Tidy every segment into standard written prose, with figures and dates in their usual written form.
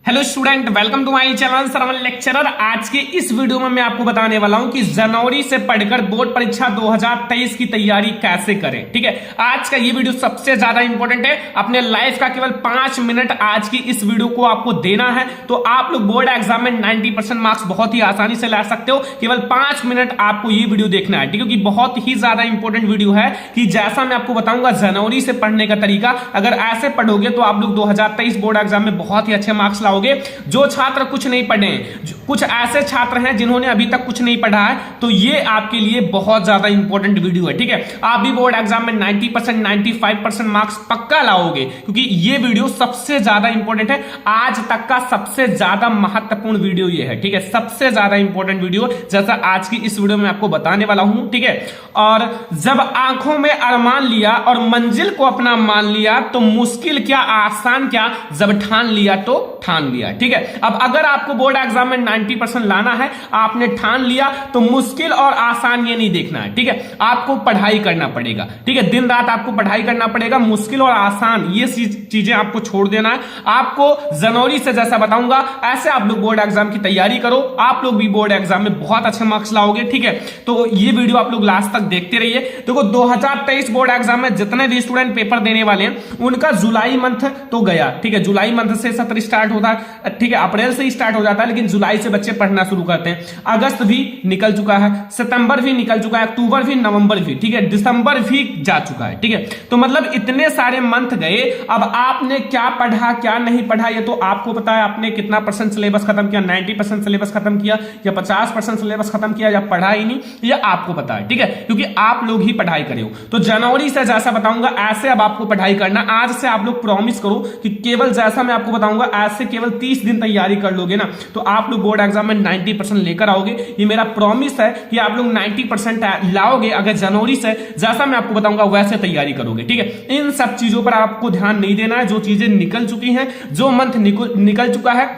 Hello student, welcome to my channel Saravan lecturer. आज के इस वीडियो में मैं आपको बताने वाला हूं कि जनवरी से पढ़कर बोर्ड परीक्षा 2023 की तैयारी कैसे करें। ठीक है, आज का ये वीडियो सबसे ज्यादा इंपॉर्टेंट है। अपने लाइफ का केवल 5 मिनट आज की इस वीडियो को आपको देना है, तो आप लोग बोर्ड एग्जाम में 90% मार्क्स बहुत ही आसानी से ला सकते हो। केवल 5 मिनट आपको ये वीडियो देखना है, ठीक है, क्योंकि बहुत ही ज्यादा इंपॉर्टेंट वीडियो है कि जैसा मैं आपको बताऊंगा जनवरी से पढ़ने का तरीका, अगर ऐसे पढ़ोगे तो आप लोग 2023 बोर्ड एग्जाम में बहुत ही अच्छे मार्क्स लाओगे। जो छात्र कुछ नहीं पढ़े हैं, कुछ ऐसे छात्र हैं जिन्होंने अभी तक कुछ नहीं पढ़ा है, तो ये आपके लिए बहुत ज्यादा इंपॉर्टेंट वीडियो है। ठीक है, आप भी बोर्ड एग्जाम में 90% 95% मार्क्स पक्का लाओगे, क्योंकि ये वीडियो सबसे ज्यादा इंपॉर्टेंट है। आज तक का सबसे ज्यादा महत्वपूर्ण वीडियो ये है। ठीक है, सबसे ज्यादा इंपॉर्टेंट वीडियो जैसा आज की इस वीडियो में आपको बताने वाला हूं। ठीक है, और जब आंखों में अरमान लिया और मंजिल को अपना मान लिया, तो मुश्किल क्या आसान क्या, जब ठान लिया तो ठान लिया। ठीक है, अब अगर आपको बोर्ड एग्जाम में 90% लाना है, आपने ठान लिया, तो मुश्किल और आसान ये नहीं देखना है। ठीक है, आपको पढ़ाई करना पड़ेगा। ठीक है, दिन रात आपको पढ़ाई करना पड़ेगा। मुश्किल और आसान ये चीजें आपको छोड़ देना है। आपको जनवरी से जैसा बताऊंगा ऐसे आप लोग बोर्ड एग्जाम की तैयारी करो। आप लोग भी बोर्ड एग्जाम में बहुत अच्छे मार्क्स लाओगे। ठीक है, तो ये वीडियो आप लोग लास्ट तक देखते रहिए। देखो, 2023 बोर्ड एग्जाम में जितने भी स्टूडेंट पेपर देने वाले हैं, उनका जुलाई मंथ तो गया। ठीक है, जुलाई मंथ से सत्र स्टार्ट होता है। ठीक है, अप्रैल से ही स्टार्ट हो जाता है, लेकिन जुलाई से बच्चे पढ़ना शुरू करते हैं। अगस्त भी निकल चुका है, सितंबर भी निकल चुका है, अक्टूबर भी, नवंबर भी, ठीक है, दिसंबर भी जा चुका है। ठीक है, तो मतलब इतने सारे मंथ गए। अब आपने क्या पढ़ा क्या नहीं पढ़ा ये तो आपको पता है। आपने कितना परसेंट सिलेबस खत्म किया, 90% सिलेबस खत्म किया या 50% सिलेबस खत्म किया या पढ़ा ही नहीं, ये आपको पता है। ठीक है, क्योंकि आप लोग ही पढ़ाई करे हो। तो जनवरी से जैसा बताऊंगा ऐसे अब आपको पढ़ाई करना। आज से आप लोग प्रॉमिस करो कि केवल जैसा मैं आपको बताऊंगा ऐसे केवल 30 दिन तैयारी कर लोगे ना, तो आप लोग बोर्ड एग्जाम में 90% लेकर आओगे। ये मेरा प्रॉमिस है कि आप लोग 90% लाओगे अगर जनवरी से जैसा मैं आपको बताऊंगा वैसे तैयारी करोगे। ठीक है, इन सब चीजों पर आपको ध्यान नहीं देना है। जो चीजें निकल चुकी हैं, जो मंथ निकल चुका है,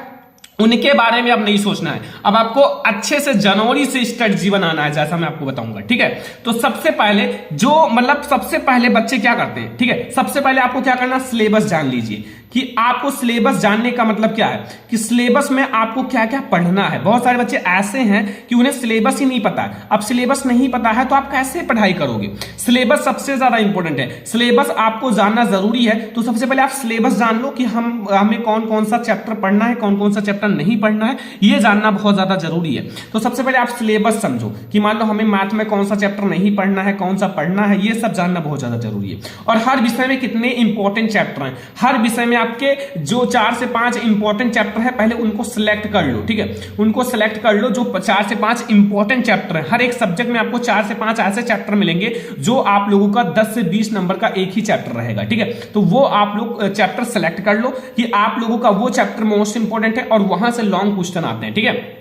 उनके बारे में अब नहीं सोचना है। अब आपको अच्छे से जनवरी से स्ट्रेटजी बनाना है, जैसा मैं आपको बताऊंगा। ठीक है, तो सबसे पहले बच्चे क्या करते हैं। ठीक है, सबसे पहले आपको क्या करना, सिलेबस जान लीजिए कि आपको सिलेबस जानने का मतलब क्या है, कि सिलेबस में आपको क्या क्या पढ़ना है। बहुत सारे बच्चे ऐसे हैं कि उन्हें सिलेबस ही नहीं पता है। अब सिलेबस नहीं पता है तो आप कैसे पढ़ाई करोगे। सिलेबस सबसे ज्यादा इंपॉर्टेंट है, सिलेबस आपको जानना जरूरी है। तो सबसे पहले आप सिलेबस जान लो कि हमें कौन कौन सा चैप्टर पढ़ना है, कौन कौन सा चैप्टर नहीं पढ़ना है, ये जानना बहुत ज्यादा जरूरी है। तो सबसे पहले आप सिलेबस समझो कि मान लो हमें मैथ में कौन सा चैप्टर नहीं पढ़ना है, कौन सा पढ़ना है, ये सब जानना बहुत ज्यादा जरूरी है। और हर विषय में कितने इंपॉर्टेंट चैप्टर हैं, हर विषय में आपके जो 4 से 5 इंपॉर्टेंट चैप्टर है, पहले उनको सिलेक्ट कर लो। ठीक है, उनको सिलेक्ट कर लो जो 4 से 5 इंपॉर्टेंट चैप्टर है। हर एक सब्जेक्ट में आपको 4 से 5 ऐसे चैप्टर मिलेंगे जो आप लोगों का 10 से 20 नंबर का एक ही चैप्टर रहेगा। ठीक है, तो वो आप लोग चैप्टर सिलेक्ट कर लो कि आप लोगों का वो चैप्टर मोस्ट इंपॉर्टेंट है, और वहां से लॉन्ग क्वेश्चन आते हैं। ठीक है,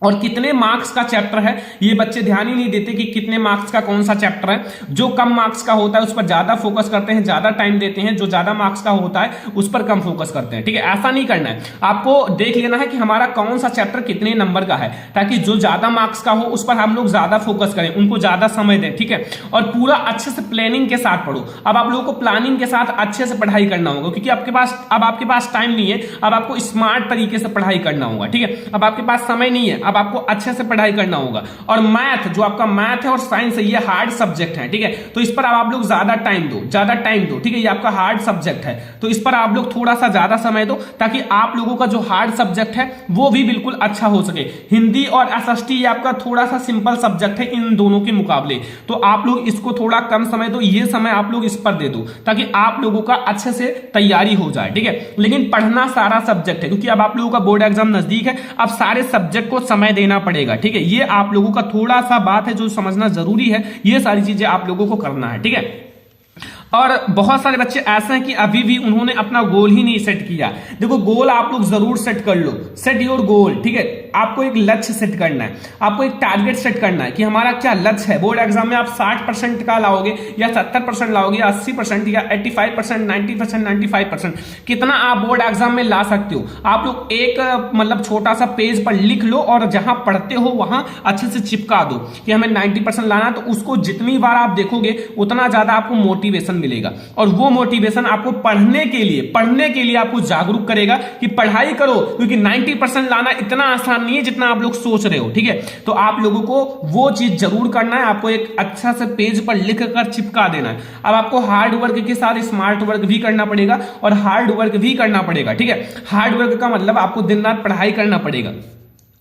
और कितने मार्क्स का चैप्टर है ये बच्चे ध्यान ही नहीं देते कि कितने मार्क्स का कौन सा चैप्टर है। जो कम मार्क्स का होता है उस पर ज्यादा फोकस करते हैं, ज्यादा टाइम देते हैं। जो ज्यादा मार्क्स का होता है उस पर कम फोकस करते हैं। ठीक है, ऐसा नहीं करना है। आपको देख लेना है कि हमारा कौन सा चैप्टर कितने नंबर का है, ताकि जो ज्यादा मार्क्स का हो उस पर हम लोग ज्यादा फोकस करें, उनको ज्यादा समय दें। ठीक है, और पूरा अच्छे से प्लानिंग के साथ पढ़ो। अब आप लोगों को प्लानिंग के साथ अच्छे से पढ़ाई करना होगा, क्योंकि आपके पास टाइम नहीं है। अब आपको स्मार्ट तरीके से पढ़ाई करना होगा। ठीक है, अब आपके पास समय नहीं है, अब आपको अच्छे से पढ़ाई करना होगा। और मैथ, जो आपका मैथ है और साइंस है, ये हार्ड सब्जेक्ट है। ठीक है, तो इस पर आप लोग ज्यादा टाइम दो। ठीक है, ये आपका हार्ड सब्जेक्ट है, तो इस पर आप लोग थोड़ा सा ज्यादा समय दो, ताकि आप लोगों का जो हार्ड सब्जेक्ट है वो भी बिल्कुल अच्छा हो सके। हिंदी और एसएसटी ये आपका थोड़ा सा सिंपल सब्जेक्ट है इन दोनों के मुकाबले, तो आप लोग इसको थोड़ा कम समय दो। ये समय आप लोग इस पर दे दो, ताकि आप लोगों का अच्छे से तैयारी हो जाए। ठीक है, लेकिन पढ़ना सारा सब्जेक्ट है, क्योंकि अब आप लोगों का बोर्ड एग्जाम नजदीक है। अब सारे सब्जेक्ट को समय देना पड़ेगा। ठीक है, ये आप लोगों का थोड़ा सा बात है जो समझना जरूरी है। ये सारी चीजें आप लोगों को करना है। ठीक है, और बहुत सारे बच्चे ऐसे हैं कि अभी भी उन्होंने अपना गोल ही नहीं सेट किया। देखो, गोल आप लोग जरूर सेट कर लो, सेट योर गोल। ठीक है, आपको एक लक्ष्य सेट करना है, आपको एक टारगेट सेट करना है कि हमारा क्या लक्ष्य है। बोर्ड एग्जाम में आप 60% का लाओगे या 70% लाओगे, 80% या 85%, 90%, 95%, कितना आप बोर्ड एग्जाम में ला सकते हो। आप लोग एक मतलब छोटा सा पेज पर लिख लो और जहां पढ़ते हो वहां अच्छे से चिपका दो कि हमें 90% लाना, तो उसको जितनी बार आप देखोगे उतना ज्यादा आपको मोटिवेशन मिलेगा और वो मोटिवेशन आपको पढ़ने के लिए आपको जागरूक करेगा कि पढ़ाई करो, क्योंकि 90% लाना इतना आसान नहीं है जितना आप लोग सोच रहे हो। ठीक है, तो आप लोगों को वो चीज जरूर करना है, आपको एक अच्छा से पेज पर लिख कर चिपका देना है। अब आपको हार्ड वर्क के साथ स्मार्ट वर्क भी करना पड़ेगा और हार्ड वर्क भी करना पड़ेगा। ठीक है, हार्ड वर्क का मतलब आपको दिन रात पढ़ाई करना पड़ेगा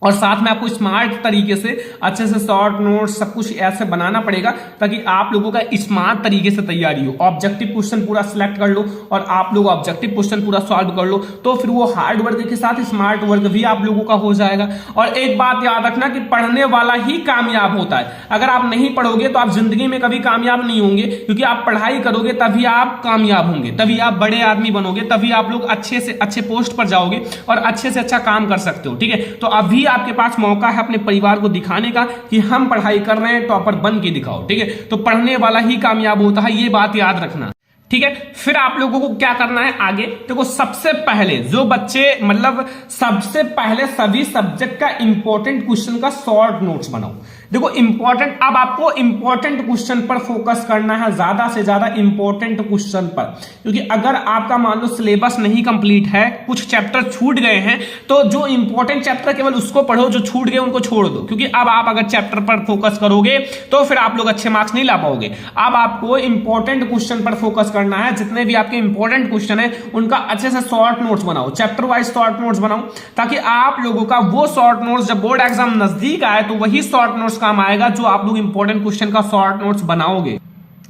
और साथ में आपको स्मार्ट तरीके से अच्छे से शॉर्ट नोट्स सब कुछ ऐसे बनाना पड़ेगा ताकि आप लोगों का स्मार्ट तरीके से तैयारी हो। ऑब्जेक्टिव क्वेश्चन पूरा सिलेक्ट कर लो और आप लोग ऑब्जेक्टिव क्वेश्चन पूरा सॉल्व कर लो, तो फिर वो हार्ड वर्क के साथ स्मार्ट वर्क भी आप लोगों का हो जाएगा। और एक बात याद रखना कि पढ़ने वाला ही कामयाब होता है। अगर आप नहीं पढ़ोगे तो आप जिंदगी में कभी कामयाब नहीं होंगे, क्योंकि आप पढ़ाई करोगे तभी आप कामयाब होंगे, तभी आप बड़े आदमी बनोगे, तभी आप लोग अच्छे से अच्छे पोस्ट पर जाओगे और अच्छे से अच्छा काम कर सकते हो। ठीक है, तो अभी आपके पास मौका है अपने परिवार को दिखाने का कि हम पढ़ाई कर रहे हैं, टॉपर बन के दिखाओ। ठीक है, तो पढ़ने वाला ही कामयाब होता है, ये बात याद रखना। ठीक है, फिर आप लोगों को क्या करना है आगे देखो। सबसे पहले जो बच्चे मतलब सबसे पहले सभी सब्जेक्ट का इंपॉर्टेंट क्वेश्चन का शॉर्ट नोट्स बनाओ। देखो इंपॉर्टेंट, अब आपको इंपॉर्टेंट क्वेश्चन पर फोकस करना है, ज्यादा से ज्यादा इंपॉर्टेंट क्वेश्चन पर, क्योंकि अगर आपका मान लो सिलेबस नहीं कंप्लीट है, कुछ चैप्टर छूट गए हैं, तो जो इंपॉर्टेंट चैप्टर केवल उसको पढ़ो, जो छूट गए उनको छोड़ दो। क्योंकि अब आप अगर चैप्टर पर फोकस करोगे तो फिर आप लोग अच्छे मार्क्स नहीं ला पाओगे। अब आपको इंपॉर्टेंट क्वेश्चन पर फोकस करना है, जितने भी आपके इंपॉर्टेंट क्वेश्चन है उनका अच्छे से शॉर्ट नोट्स बनाओ, चैप्टर वाइज शॉर्ट नोट्स बनाओ, ताकि आप लोगों का वो शॉर्ट नोट्स जब बोर्ड एग्जाम नजदीक आए तो वही शॉर्ट नोट्स काम आएगा जो आप लोग इंपॉर्टेंट क्वेश्चन का शॉर्ट नोट्स बनाओगे।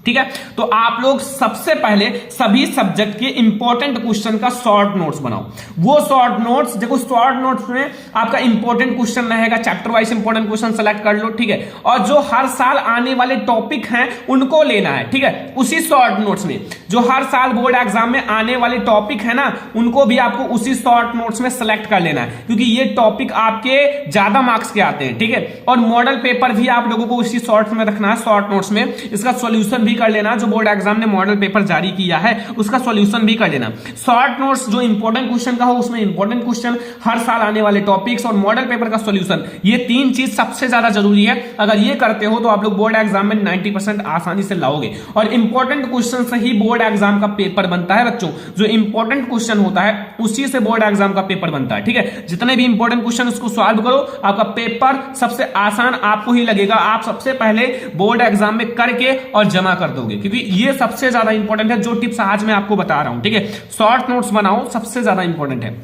ठीक है, तो आप लोग सबसे पहले सभी सब्जेक्ट के इंपॉर्टेंट क्वेश्चन का शॉर्ट नोट्स बनाओ। वो शॉर्ट नोट्स देखो, शॉर्ट नोट्स में आपका इंपॉर्टेंट क्वेश्चन रहेगा, chapter wise important question select कर लो। ठीक है, और जो हर साल आने वाले टॉपिक हैं उनको लेना है। ठीक है, उसी शॉर्ट नोट्स में जो हर साल बोर्ड एग्जाम में आने वाले टॉपिक है ना, उनको भी आपको उसी शॉर्ट नोट्स में सेलेक्ट कर लेना है, क्योंकि ये टॉपिक आपके ज्यादा मार्क्स के आते हैं। ठीक है, और मॉडल पेपर भी आप लोगों को उसी शॉर्ट में रखना है, शॉर्ट नोट्स में इसका सॉल्यूशन भी कर लेना। जो बोर्ड एग्जाम ने मॉडल पेपर जारी किया है उसका सॉल्यूशन भी कर लेना। शॉर्ट नोट्स जो इंपॉर्टेंट क्वेश्चन का हो उसमें इंपॉर्टेंट क्वेश्चन, हर साल आने वाले टॉपिक्स और मॉडल पेपर का सॉल्यूशन, ये तीन चीज सबसे ज्यादा जरूरी है। अगर ये करते हो तो आप लोग बोर्ड एग्जाम में 90% आसानी से लाओगे। और इंपॉर्टेंट क्वेश्चन से ही बोर्ड एग्जाम का पेपर बनता है बच्चों, जो इंपॉर्टेंट क्वेश्चन होता है उसी से बोर्ड एग्जाम का पेपर बनता है। ठीक है, जितने भी इंपॉर्टेंट क्वेश्चन उसको सॉल्व करो, आपका पेपर सबसे आसान आपको ही लगेगा। आप सबसे पहले बोर्ड एग्जाम में करके और जमा कर दोगे, क्योंकि ये सबसे ज्यादा इंपॉर्टेंट है। जो टिप्स आज मैं आपको बता रहा हूं, ठीक है, शॉर्ट नोट्स बनाओ, सबसे ज्यादा इंपॉर्टेंट है।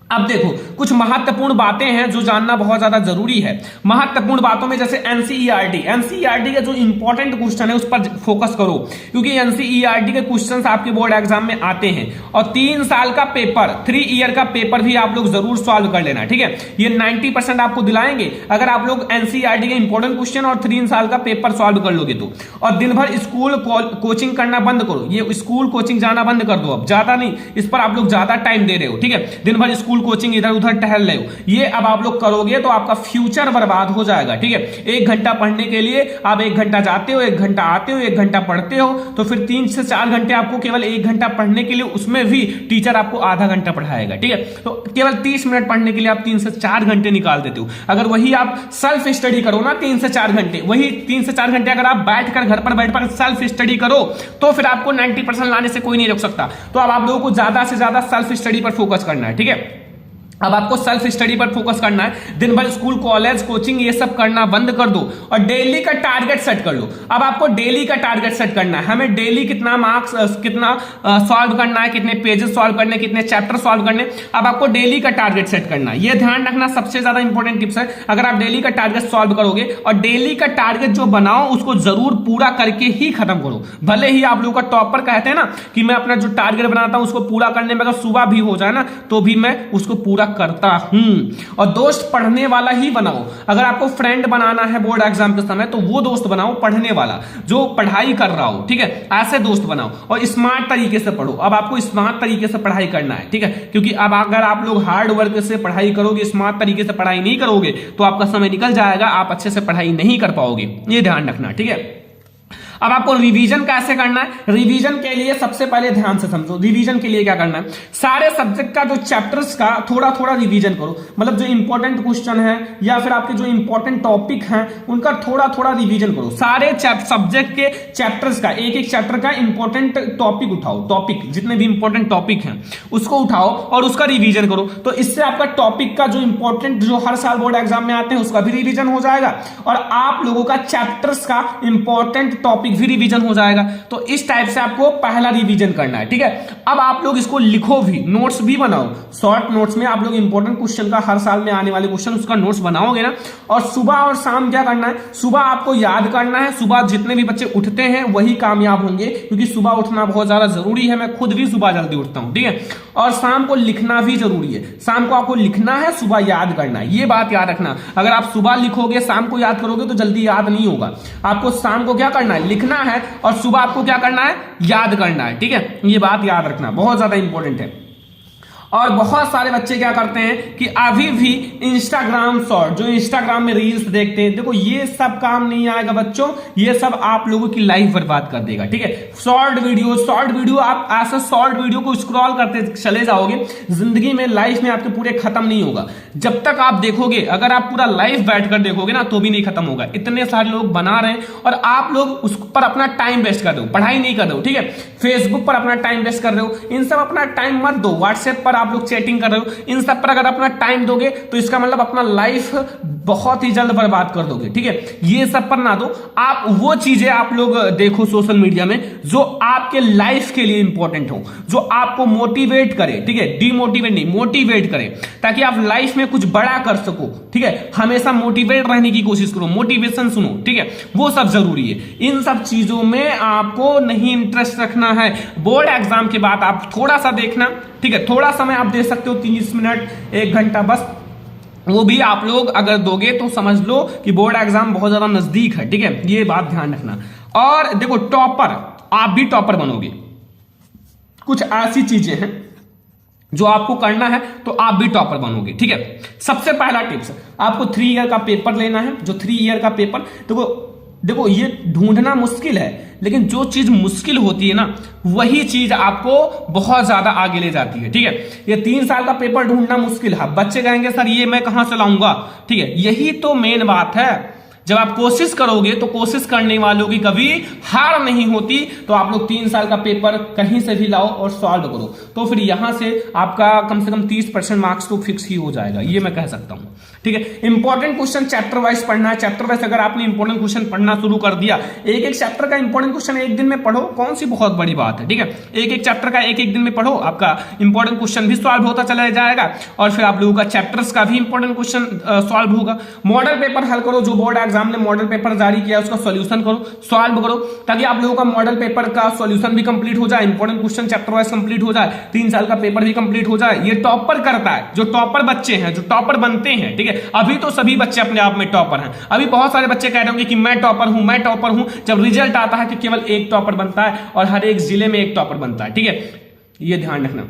अब देखो कुछ महत्वपूर्ण बातें हैं जो जानना बहुत ज्यादा जरूरी है। महत्वपूर्ण बातों में जैसे एनसीईआरटी के जो इंपॉर्टेंट क्वेश्चन है उस पर फोकस करो, क्योंकि एनसीईआरटी के क्वेश्चंस आपके बोर्ड एग्जाम में आते हैं। और 3 साल का पेपर, 3 ईयर का पेपर भी आप लोग जरूर सॉल्व कर लेना। ठीक है, ये 90% आपको दिलाएंगे अगर आप लोग एनसीईआरटी के इंपॉर्टेंट क्वेश्चन और 3 साल का पेपर सॉल्व कर लोगे तो। और दिन भर स्कूल कोचिंग करना बंद करो, ये स्कूल कोचिंग जाना बंद कर दो, अब ज्यादा नहीं, इस पर आप लोग ज्यादा टाइम दे रहे हो। ठीक है, दिन भर स्कूल कोचिंग इधर उधर टहल रहे हो, ये अब आप लोग करोगे तो आपका फ्यूचर बर्बाद हो जाएगा। ठीक है, 1 घंटा पढ़ने के लिए आप 1 घंटा जाते हो, 1 घंटा आते हो, 1 घंटा पढ़ते हो, तो फिर 3 से 4 घंटे आपको केवल 1 घंटा पढ़ने के लिए, उसमें भी टीचर आपको आधा घंटा पढ़ाएगा। ठीक है, तो केवल 30 मिनट पढ़ने के लिए आप 3 से 4 घंटे निकाल देते हो। अगर वही आप सेल्फ स्टडी करो ना 3 से 4 घंटे, वही 3 से 4 घंटे अगर आप बैठकर घर पर बैठकर सेल्फ स्टडी करो तो फिर आपको 90% लाने से कोई नहीं रोक सकता। तो अब आप लोगों को ज्यादा से ज्यादा सेल्फ स्टडी पर फोकस करना है। ठीक है, अब आपको सेल्फ स्टडी पर फोकस करना है। दिन भर स्कूल कॉलेज कोचिंग ये सब करना बंद कर दो और डेली का टारगेट सेट कर लो। अब आपको डेली का टारगेट सेट करना है, हमें डेली कितना मार्क्स कितना सॉल्व करना है, कितने पेजेस सॉल्व करने, कितने चैप्टर सॉल्व करने। अब आपको डेली का टारगेट सेट करना है, ये ध्यान रखना, सबसे ज्यादा इंपॉर्टेंट टिप्स है। अगर आप डेली का टारगेट सॉल्व करोगे और डेली का टारगेट जो बनाओ उसको जरूर पूरा करके ही खत्म करो। भले ही आप लोग का टॉपर कहते हैं ना कि मैं अपना जो टारगेट बनाता हूं उसको पूरा करने में अगर सुबह भी हो जाए ना तो भी मैं उसको पूरा करता हूं। और दोस्त पढ़ने वाला ही बनाओ। अगर आपको फ्रेंड बनाना है बोर्ड एग्जाम के समय तो वो दोस्त बनाओ पढ़ने वाला, जो पढ़ाई कर रहा हो, ठीक है, ऐसे दोस्त बनाओ और स्मार्ट तरीके से पढ़ो। अब आपको स्मार्ट तरीके से पढ़ाई करना है, ठीक है, क्योंकि अब अगर आप लोग हार्ड वर्क से पढ़ाई करोगे, स्मार्ट तरीके से पढ़ाई नहीं करोगे तो आपका समय निकल जाएगा, आप अच्छे से पढ़ाई नहीं कर पाओगे, ये ध्यान रखना, ठीक है। अब आपको रिवीजन कैसे करना है? रिवीजन के लिए सबसे पहले ध्यान से समझो, रिवीजन के लिए क्या करना है, सारे सब्जेक्ट का जो चैप्टर्स का थोड़ा थोड़ा रिवीजन करो। मतलब जो इंपॉर्टेंट क्वेश्चन है या फिर आपके जो इंपॉर्टेंट टॉपिक हैं उनका थोड़ा थोड़ा रिवीजन करो। सारे सब्जेक्ट के चैप्टर्स का, एक एक चैप्टर का इंपॉर्टेंट टॉपिक उठाओ, टॉपिक जितने भी इंपॉर्टेंट टॉपिक हैं उसको उठाओ और उसका रिवीजन करो। तो इससे आपका टॉपिक का जो इंपॉर्टेंट, जो हर साल बोर्ड एग्जाम में आते हैं उसका भी रिवीजन हो जाएगा और आप लोगों का चैप्टर्स का इंपॉर्टेंट टॉपिक भी रिवीजन हो जाएगा। तो इस टाइप से आपको पहला रिवीजन करना है, ठीक है। अब आप लोग इसको लिखो भी, नोट्स भी बनाओ। शॉर्ट नोट्स में आप लोग इंपॉर्टेंट क्वेश्चन का, हर साल में आने वाले क्वेश्चन, उसका नोट्स बनाओगे ना। और सुबह और शाम क्या करना है, सुबह आपको याद करना है। सुबह जितने भी बच्चे उठते हैं वही कामयाब होंगे, क्योंकि सुबह उठना बहुत ज्यादा जरूरी है। मैं खुद भी सुबह जल्दी उठता हूं, ठीक है। और शाम को लिखना भी जरूरी है। शाम को आपको लिखना है, सुबह याद करना है, ये बात याद रखना। अगर आप सुबह लिखोगे शाम को याद करोगे तो जल्दी याद नहीं होगा। आपको शाम को क्या करना है, लिखना है, और सुबह आपको क्या करना है, याद करना है, ठीक है। ये बात याद रखना, बहुत ज्यादा इंपॉर्टेंट है। और बहुत सारे बच्चे क्या करते हैं कि अभी भी इंस्टाग्राम शॉर्ट, जो इंस्टाग्राम में रील्स देखते हैं, देखो ये सब काम नहीं आएगा बच्चों, ये सब आप लोगों की लाइफ बर्बाद कर देगा, ठीक है। शॉर्ट वीडियो आप ऐसा शॉर्ट वीडियो को स्क्रॉल करते चले जाओगे, जिंदगी में, लाइफ में आपके पूरे खत्म नहीं होगा। जब तक आप देखोगे, अगर आप पूरा लाइफ बैठकर देखोगे ना तो भी नहीं खत्म होगा। इतने सारे लोग बना रहे हैं और आप लोग उस पर अपना टाइम वेस्ट कर रहे हो, पढ़ाई नहीं कर रहे हो, ठीक है। फेसबुक पर अपना टाइम वेस्ट कर रहे हो, इन सब अपना टाइम मत दो। व्हाट्सएप पर आप लोग चैटिंग कर रहे हो, इन सब पर अगर अपना टाइम दोगे तो इसका मतलब अपना लाइफ बहुत ही जल्द बर्बाद कर दोगे, ठीक है। ये सब पर ना दो। आप वो चीजें आप लोग देखो सोशल मीडिया में जो आपके लाइफ के लिए इंपॉर्टेंट हो, जो आपको मोटिवेट करे, ठीक है, डिमोटिवेट नहीं, मोटिवेट करे, ताकि आप लाइफ में कुछ बड़ा कर सको, ठीक है। हमेशा मोटिवेट रहने की कोशिश करो, मोटिवेशन सुनो, ठीक है, वो सब जरूरी है। इन सब चीजों में आपको नहीं इंटरेस्ट रखना है। बोर्ड एग्जाम के बाद आप थोड़ा सा देखना, ठीक है, थोड़ा समय आप दे सकते हो, 30 मिनट, 1 घंटा, बस वो भी आप लोग अगर दोगे तो समझ लो कि बोर्ड एग्जाम बहुत ज्यादा नजदीक है, ठीक है। ये बात ध्यान रखना। और देखो, टॉपर, आप भी टॉपर बनोगे। कुछ ऐसी चीजें हैं जो आपको करना है तो आप भी टॉपर बनोगे, ठीक है। सबसे पहला टिप्स, आपको 3 ईयर का पेपर लेना है। जो 3 ईयर का पेपर, देखो ये ढूंढना मुश्किल है, लेकिन जो चीज मुश्किल होती है ना वही चीज आपको बहुत ज्यादा आगे ले जाती है, ठीक है। ये 3 साल का पेपर ढूंढना मुश्किल है। बच्चे कहेंगे सर ये मैं कहां से लाऊंगा, ठीक है। यही तो मेन बात है। जब आप कोशिश करोगे तो कोशिश करने वालों की कभी हार नहीं होती। तो आप लोग 3 साल का पेपर कहीं से भी लाओ और सॉल्व करो, तो फिर यहां से आपका कम से कम 30% मार्क्स तो फिक्स ही हो जाएगा, ये मैं कह सकता हूं, ठीक है। इंपॉर्टेंट क्वेश्चन चैप्टर वाइज पढ़ना है। चैप्टर वाइज अगर आपने इंपॉर्टेंट क्वेश्चन पढ़ना शुरू कर दिया, एक एक चैप्टर का इंपॉर्टेंट क्वेश्चन एक दिन में पढ़ो, कौन सी बहुत बड़ी बात है, ठीक है। एक एक चैप्टर का एक दिन में पढ़ो, आपका इंपॉर्टेंट क्वेश्चन भी सॉल्व होता चला जाएगा और फिर आप लोगों का चैप्टर्स का भी इंपॉर्टेंट क्वेश्चन सॉल्व होगा। मॉडल पेपर हल करो, जो बोर्ड एग्जाम ने मॉडल पेपर जारी किया उसका सॉल्यूशन करो, सॉल्व करो, ताकि आप लोगों का मॉडल पेपर का सॉल्यूशन भी कंप्लीट हो जाए, important question chapter wise complete हो जाए, 3 साल का पेपर भी कंप्लीट हो जाए। ये टॉपर करता है, जो टॉपर बच्चे हैं, जो टॉपर बनते हैं, ठीक है। अभी तो सभी बच्चे अपने आप में टॉपर हैं। अभी बहुत सारे बच्चे कह रहे होंगे कि मैं टॉपर हूं, मैं टॉपर हूं। जब रिजल्ट आता है कि केवल एक टॉपर बनता है और हर एक जिले में एक टॉपर बनता है, ठीक है। ये ध्यान रखना।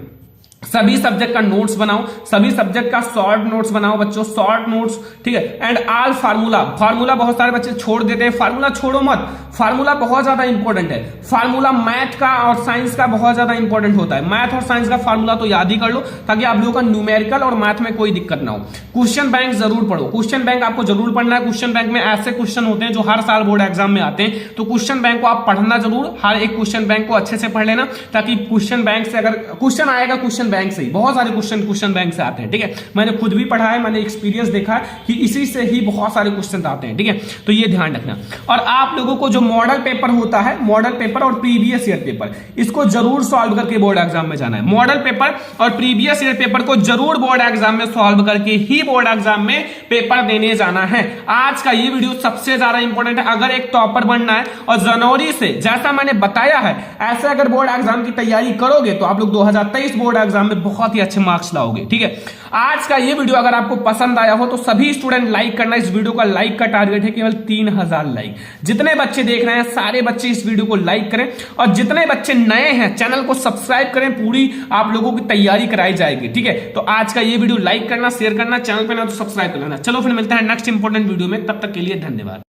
सभी सब्जेक्ट का नोट्स बनाओ, सभी सब्जेक्ट का शॉर्ट नोट्स बनाओ बच्चों, शॉर्ट नोट्स, ठीक है। एंड ऑल फार्मूला बहुत सारे बच्चे छोड़ देते हैं। फार्मूला छोड़ो मत, फार्मूला बहुत ज्यादा इंपॉर्टेंट है। फार्मूला मैथ का और साइंस का बहुत ज्यादा इंपॉर्टेंट होता है। मैथ और साइंस का फार्मूला तो याद ही कर लो, ताकि आप लोगों का न्यूमेरिकल और मैथ में कोई दिक्कत ना हो। क्वेश्चन बैंक जरूर पढ़ो, क्वेश्चन बैंक आपको जरूर पढ़ना है। क्वेश्चन बैंक में ऐसे क्वेश्चन होते हैं जो हर साल बोर्ड एग्जाम में आते हैं, तो क्वेश्चन बैंक को आप पढ़ना जरूर, हर एक क्वेश्चन बैंक को अच्छे से पढ़ लेना, ताकि क्वेश्चन बैंक से अगर क्वेश्चन आएगा, क्वेश्चन बैंक से ही बहुत सारे क्वेश्चन बैंक से आते हैं, ठीक है। मैंने खुद भी पढ़ा है, मैंने एक्सपीरियंस देखा है कि इसी से ही बहुत सारे क्वेश्चन आते हैं, ठीक है। तो ये ध्यान रखना। और आप लोगों को जो मॉडल पेपर होता है, मॉडल पेपर और प्रीवियस ईयर पेपर, इसको जरूर सॉल्व करके बोर्ड एग्जाम में जाना है। मॉडल पेपर और प्रीवियस ईयर पेपर को जरूर बोर्ड एग्जाम में सॉल्व करके ही बोर्ड एग्जाम में पेपर देने जाना है। आज का ये वीडियो सबसे ज्यादा इंपॉर्टेंट है। अगर एक टॉपर बनना है और जनवरी से, जैसा मैंने बताया है, ऐसे अगर बोर्ड एग्जाम की तैयारी करोगे तो आप लोग 2023 बोर्ड एग्जाम एग्जाम में बहुत ही अच्छे मार्क्स लाओगे। ठीक है, आज का ये वीडियो अगर आपको पसंद आया हो तो सभी स्टूडेंट लाइक करना। इस वीडियो का लाइक का टारगेट है केवल 3000 लाइक। जितने बच्चे देख रहे हैं सारे बच्चे इस वीडियो को लाइक करें, और जितने बच्चे नए हैं चैनल को सब्सक्राइब करें। पूरी आप लोगों की तैयारी कराई जाएगी। ठीक है, तो आज का ये वीडियो लाइक करना, शेयर करना, चैनल पे ना तो सब्सक्राइब कर लेना। चलो फिर मिलते हैं नेक्स्ट इंपॉर्टेंट वीडियो में, तब तक के लिए धन्यवाद।